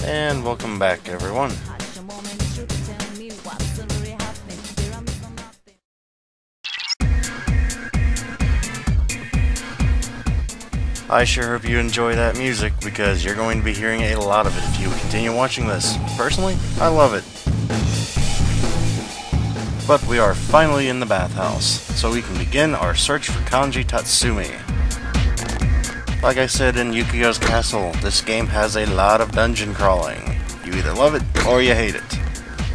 And welcome back, everyone. I sure hope you enjoy that music, because you're going to be hearing a lot of it if you continue watching this. Personally, I love it. But we are finally in the bathhouse, so we can begin our search for Kanji Tatsumi. Like I said in Yukio's Castle, this game has a lot of dungeon crawling. You either love it or you hate it.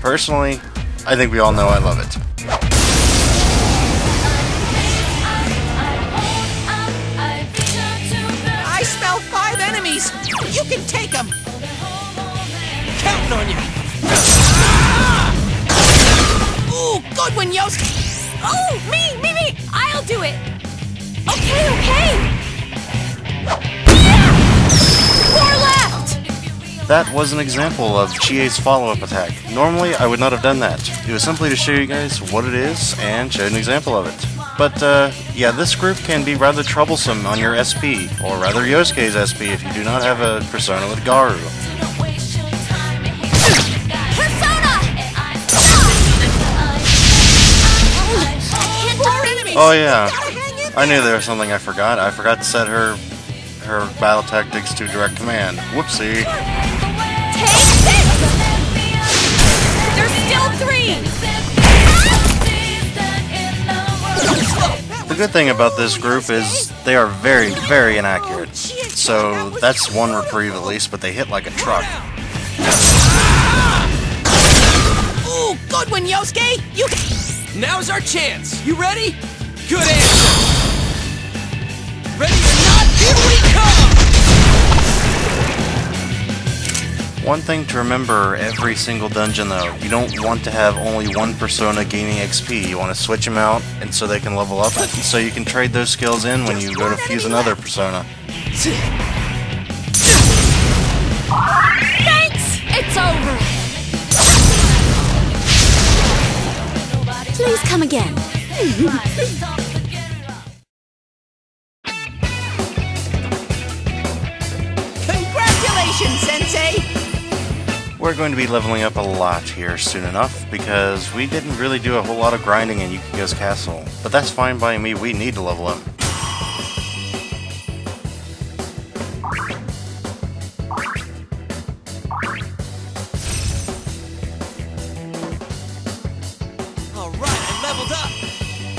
Personally, I think we all know I love it. I smell 5 enemies! You can take them! Counting on you! Ooh, good one, Yost! Oh, me! I'll do it! Okay! 4 left! That was an example of Chie's follow-up attack. Normally, I would not have done that. It was simply to show you guys what it is and show an example of it. But, yeah, this group can be rather troublesome on your SP, or rather Yosuke's SP if you do not have a persona with Garu. Oh yeah, I knew there was something I forgot. I forgot to set her battle tactics to direct command. Whoopsie. Take 6! There's still 3! The good thing about this group is they are very, very inaccurate. So that's one reprieve at least, but they hit like a truck. Ooh, good one, Yosuke! Now's our chance! You ready? Good answer! Ready or not, here we come! One thing to remember every single dungeon though, you don't want to have only one persona gaining XP. You want to switch them out and so they can level up, so you can trade those skills in when you go to fuse another persona. Thanks! It's over! Please come again. Congratulations, Sensei! We're going to be leveling up a lot here soon enough, because we didn't really do a whole lot of grinding in Yukio's Castle. But that's fine by me, we need to level up.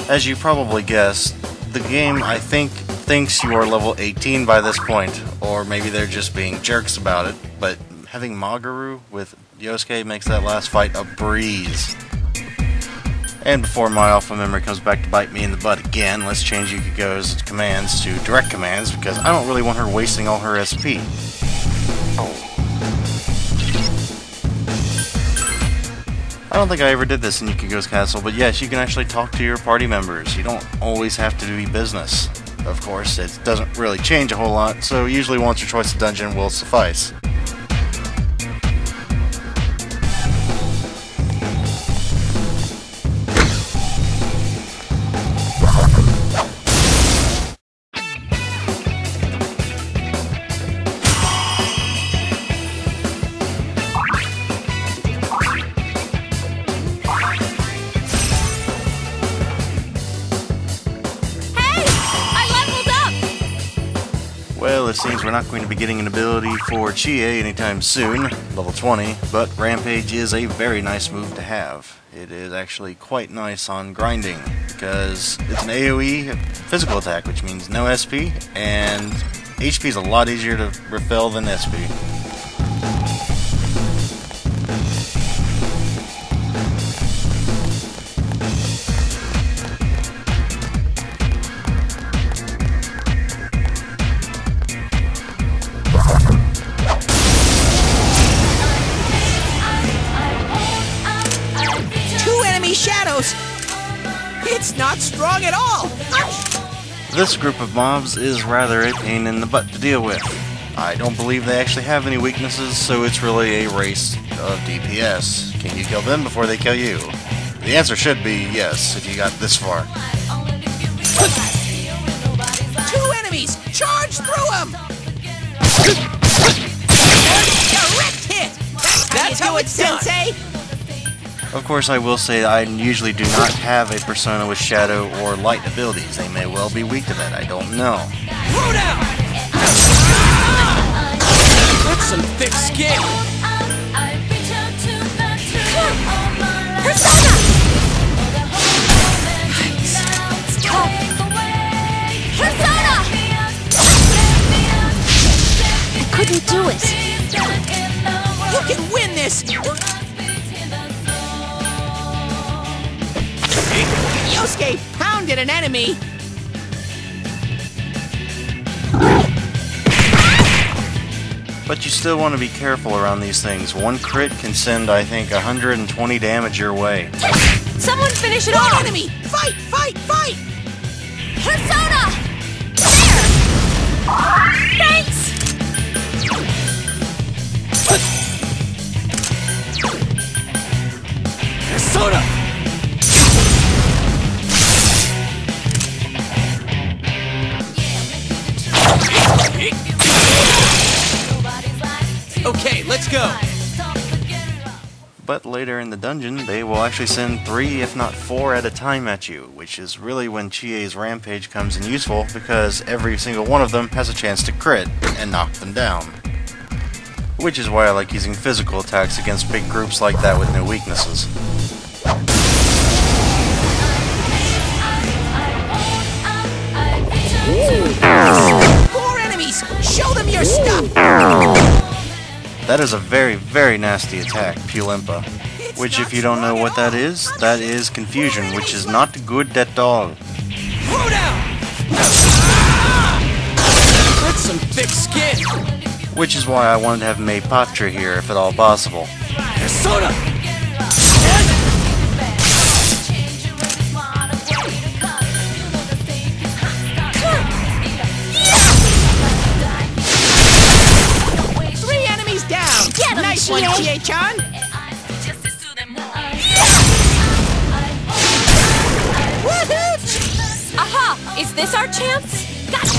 As you probably guessed, the game, I think, thinks you are level 18 by this point, or maybe they're just being jerks about it, but having Magaru with Yosuke makes that last fight a breeze. And before my alpha memory comes back to bite me in the butt again, let's change Yukiko's commands to direct commands, because I don't really want her wasting all her SP. I don't think I ever did this in Yukiko's Castle, but yes, you can actually talk to your party members. You don't always have to be business. Of course, it doesn't really change a whole lot, so usually once or twice a dungeon will suffice. Well, it seems we're not going to be getting an ability for Chie anytime soon, level 20, but Rampage is a very nice move to have. It is actually quite nice on grinding, because it's an AoE physical attack, which means no SP, and HP is a lot easier to refill than SP. Shadows! It's not strong at all! This group of mobs is rather a pain in the butt to deal with. I don't believe they actually have any weaknesses, so it's really a race of DPS. Can you kill them before they kill you? The answer should be yes, if you got this far. 2 enemies! Charge through them! Direct hit! it's Sensei! Of course, I will say I usually do not have a persona with shadow or light abilities. They may well be weak to that, I don't know. Throw down! That's some thick skin! Persona! It's tough. Persona! I couldn't do it. You can win this! Yosuke pounded an enemy! But you still want to be careful around these things. One crit can send, I think, 120 damage your way. Someone finish it One off! enemy! Fight! Fight! Fight! Persona! There! Thanks! Persona! Okay, let's go! But later in the dungeon, they will actually send 3, if not 4 at a time at you, which is really when Chie's Rampage comes in useful, because every single one of them has a chance to crit and knock them down. Which is why I like using physical attacks against big groups like that with no weaknesses. Four enemies! Show them your stuff! That is a very, very nasty attack, Pulimpa. Which, if you don't know what that is confusion, which is not good at all. Throw down! That's some thick skin! Which is why I wanted to have May Patra here, if at all possible. Persona! Three enemies down! Get 'em, Nice one, Chie. Chie-chan! Woohoo! Aha! Is this our chance? Gotcha!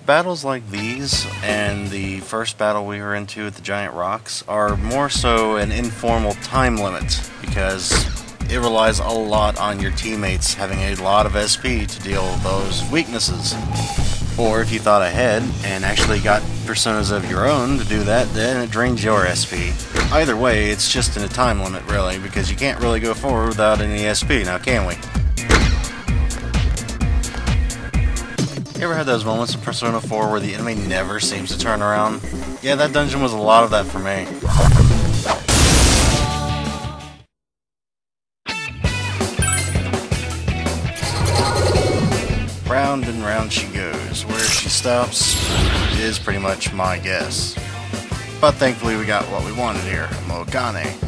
Battles like these, and the first battle we were into with the giant rocks, are more so an informal time limit, because it relies a lot on your teammates having a lot of SP to deal with those weaknesses. Or if you thought ahead and actually got personas of your own to do that, then it drains your SP. Either way, it's just in a time limit, really, because you can't really go forward without any SP, now can we? You ever had those moments in Persona 4 where the enemy never seems to turn around? Yeah, that dungeon was a lot of that for me. Round and round she goes. Where she stops is pretty much my guess. But thankfully we got what we wanted here, Mokane.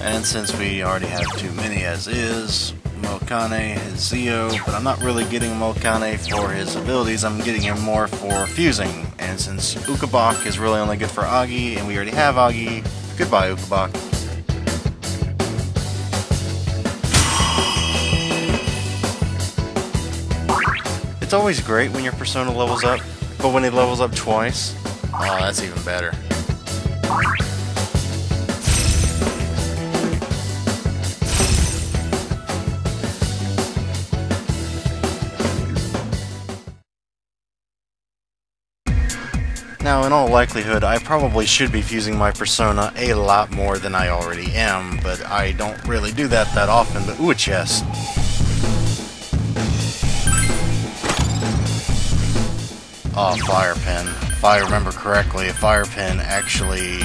And since we already have too many as is, Mokane is Zio, but I'm not really getting Mokane for his abilities, I'm getting him more for fusing. And since Ukabak is really only good for Agi, and we already have Agi, goodbye Ukabak. It's always great when your persona levels up, but when it levels up twice, oh, that's even better. Now, in all likelihood, I probably should be fusing my persona a lot more than I already am, but I don't really do that often, but ooh, a chest. Oh, fire pen. If I remember correctly, a fire pen actually...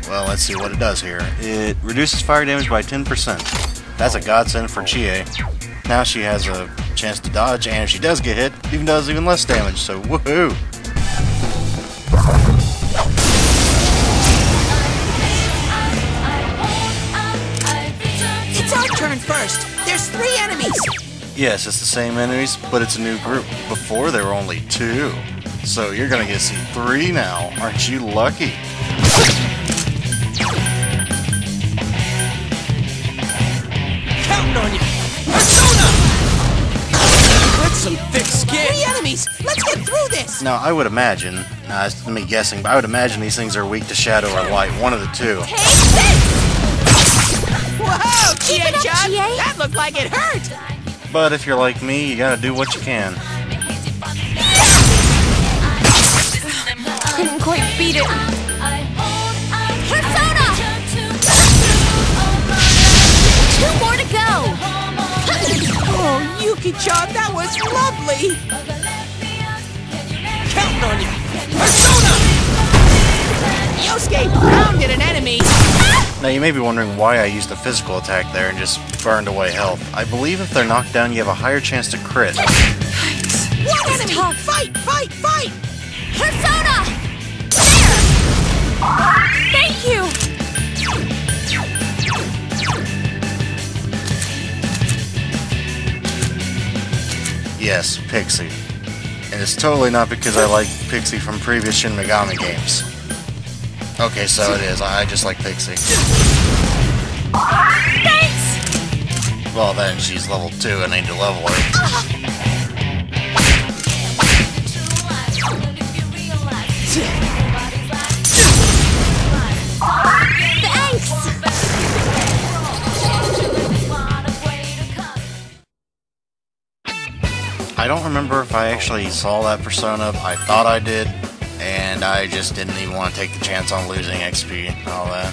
Well, let's see what it does here. It reduces fire damage by 10%. That's a godsend for Chie. Now she has a chance to dodge, and if she does get hit, even does even less damage, so woohoo! It's our turn first! There's 3 enemies! Yes, it's the same enemies, but it's a new group. Before, there were only 2. So you're gonna get to see 3 now. Aren't you lucky? Now, I would imagine, it's me guessing, but I would imagine these things are weak to shadow or light, one of the two. Take this! Whoa, Keep it up, Chie-Chun! GA. That looked like it hurt! But if you're like me, you gotta do what you can. Couldn't quite beat it. Persona! 2 more to go! Oh, Yuki-chan, that was lovely! Counting on you! Persona! Yosuke pounded an enemy! Now, you may be wondering why I used a physical attack there and just burned away health. I believe if they're knocked down, you have a higher chance to crit. One enemy! tough. Fight, fight, fight! Persona! There! Thank you! Yes, Pixie. And it's totally not because I like Pixie from previous Shin Megami games. Okay, so it is. I just like Pixie. Thanks! Well, then she's level 2 and I need to level her. Thanks! I don't remember if I actually saw that persona. I thought I did, and I just didn't even want to take the chance on losing XP and all that.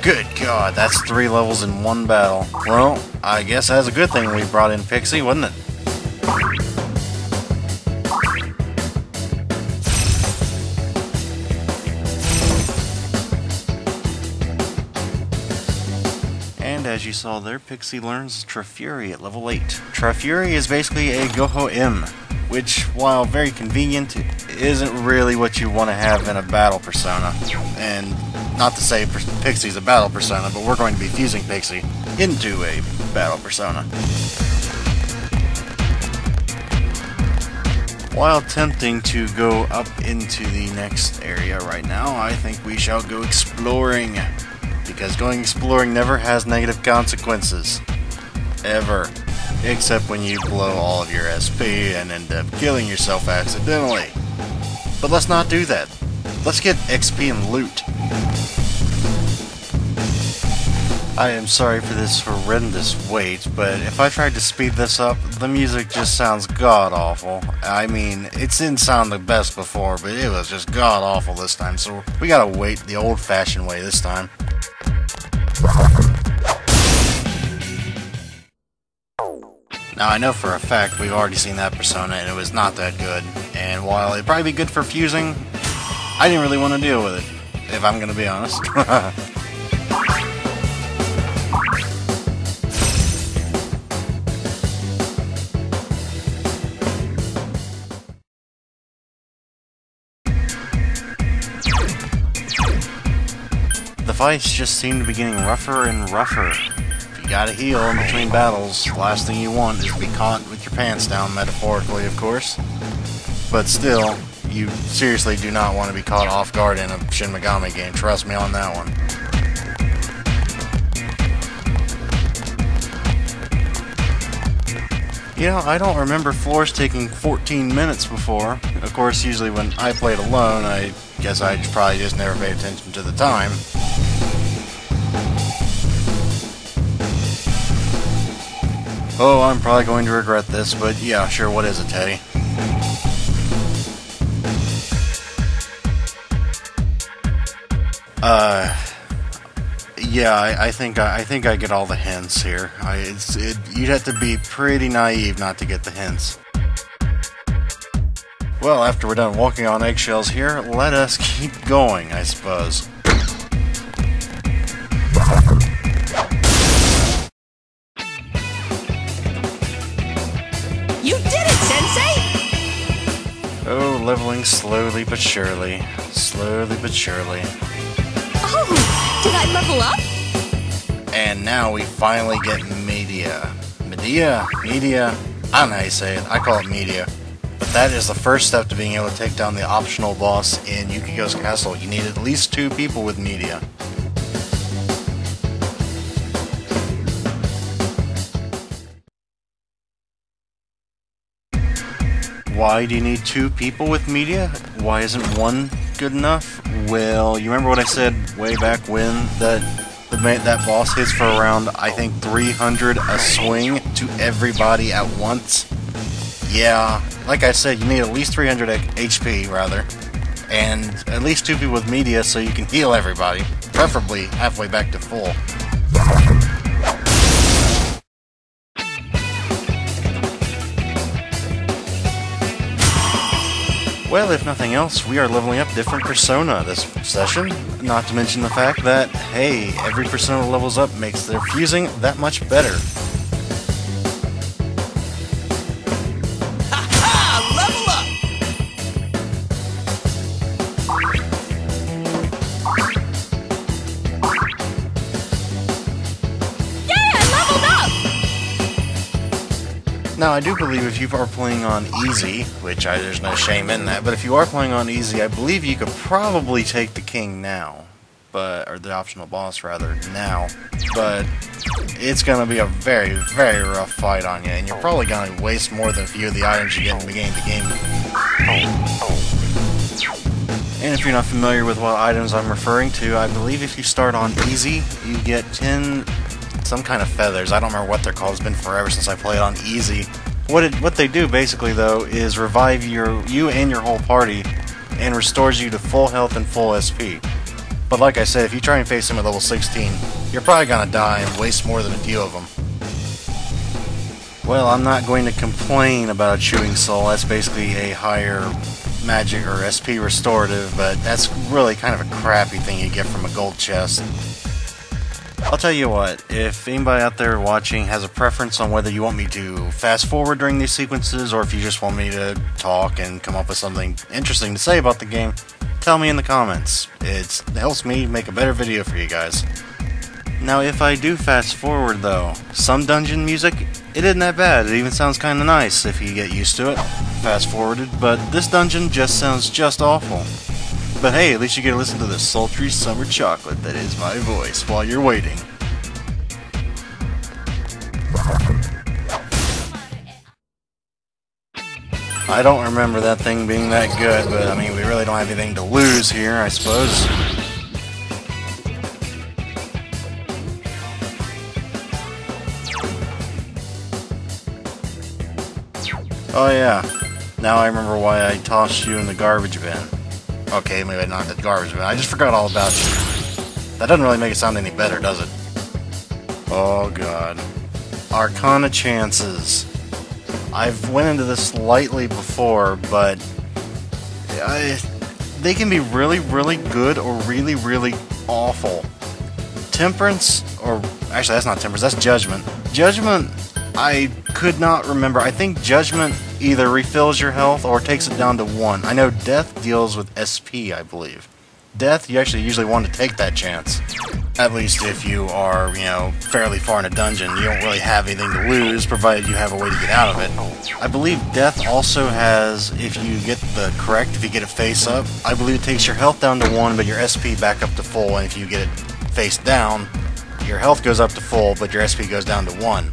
Good God, that's 3 levels in one battle. Well, I guess that's a good thing we brought in Pixie, wasn't it? And as you saw there, Pixie learns Trafury at level 8. Trafury is basically a Goho M, which, while very convenient, isn't really what you want to have in a battle persona. And not to say Pixie's a battle persona, but we're going to be fusing Pixie into a battle persona. While attempting to go up into the next area right now, I think we shall go exploring. Because going exploring never has negative consequences. Ever. Except when you blow all of your SP and end up killing yourself accidentally. But let's not do that. Let's get XP and loot. I am sorry for this horrendous wait, but if I tried to speed this up, the music just sounds god-awful. I mean, it didn't sound the best before, but it was just god-awful this time, so we gotta wait the old-fashioned way this time. Now, I know for a fact we've already seen that persona and it was not that good, and while it'd probably be good for fusing, I didn't really want to deal with it, if I'm gonna be honest. The fights just seem to be getting rougher and rougher. If you gotta heal in between battles, the last thing you want is to be caught with your pants down, metaphorically, of course. But still, you seriously do not want to be caught off guard in a Shin Megami game, trust me on that one. You know, I don't remember floors taking 14 minutes before. Of course, usually when I played alone, I guess I probably just never paid attention to the time. Oh, I'm probably going to regret this, but yeah, sure, what is it, Teddy? Yeah, I think I get all the hints here. You'd have to be pretty naive not to get the hints. Well, after we're done walking on eggshells here, let us keep going, I suppose. You did it, Sensei! Oh, leveling slowly but surely. Slowly but surely. Oh, did I level up? And now we finally get Media. Media? I don't know how you say it. I call it Media. But that is the first step to being able to take down the optional boss in Yukiko's Castle. You need at least 2 people with Media. why do you need 2 people with media? Why isn't 1 good enough? Well, you remember what I said way back when, that boss hits for around, I think, 300 a swing to everybody at once? Yeah, like I said, you need at least 300 HP, rather, and at least 2 people with media so you can heal everybody, preferably halfway back to full. Well, if nothing else, we are leveling up different Persona this session. Not to mention the fact that, hey, every Persona levels up makes their fusing that much better. Ha-ha! Level up! Yay, I leveled up! Now, I do believe if you are playing on easy, which there's no shame in that, but if you are playing on easy, I believe you could probably take the king now, or the optional boss rather, now, but it's going to be a very, very rough fight on you, and you're probably going to waste more than a few of the items you get in the beginning of the game. And if you're not familiar with what items I'm referring to, I believe if you start on easy, you get 10... some kind of feathers. I don't remember what they're called. It's been forever since I played on easy. What they do basically though is revive you and your whole party and restores you to full health and full SP. But like I said, if you try and face them at level 16, you're probably gonna die and waste more than a few of them. Well, I'm not going to complain about a chewing soul. That's basically a higher magic or SP restorative, but that's really kind of a crappy thing you get from a gold chest. I'll tell you what, if anybody out there watching has a preference on whether you want me to fast forward during these sequences or if you just want me to talk and come up with something interesting to say about the game, tell me in the comments. It helps me make a better video for you guys. Now, if I do fast forward though, some dungeon music, it isn't that bad. It even sounds kind of nice if you get used to it, fast forwarded, but this dungeon just sounds just awful. But hey, at least you get to listen to the sultry summer chocolate that is my voice while you're waiting. I don't remember that thing being that good, but I mean, we really don't have anything to lose here, I suppose. Oh yeah, now I remember why I tossed you in the garbage bin. Okay, maybe not the garbage bin. I just forgot all about you. That doesn't really make it sound any better, does it? Oh god. Arcana chances. I've went into this slightly before, but they can be really, really good or really, really awful. Temperance, or actually that's not temperance, that's judgment. Judgment, I could not remember. I think judgment either refills your health or takes it down to 1. I know death deals with SP, I believe. Death, you actually usually want to take that chance. At least if you are, fairly far in a dungeon, you don't really have anything to lose, provided you have a way to get out of it. I believe death also has, if you get if you get it face up, I believe it takes your health down to 1, but your SP back up to full, and if you get it face down, your health goes up to full, but your SP goes down to 1.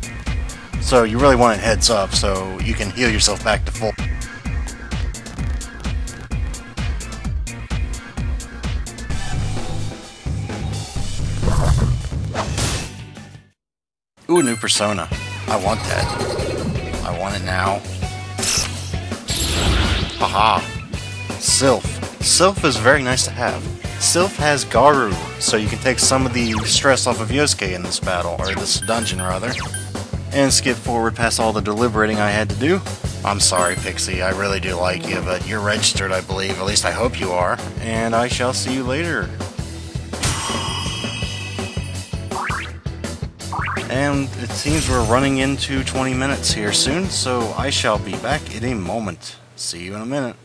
So you really want it heads up so you can heal yourself back to full. Ooh, new Persona. I want that. I want it now. Haha. Sylph. Sylph is very nice to have. Sylph has Garu, so you can take some of the stress off of Yosuke in this battle, or this dungeon rather. And skip forward past all the deliberating I had to do. I'm sorry, Pixie, I really do like you, but you're registered, I believe. At least I hope you are. And I shall see you later. And it seems we're running into 20 minutes here soon, so I shall be back in a moment. See you in a minute.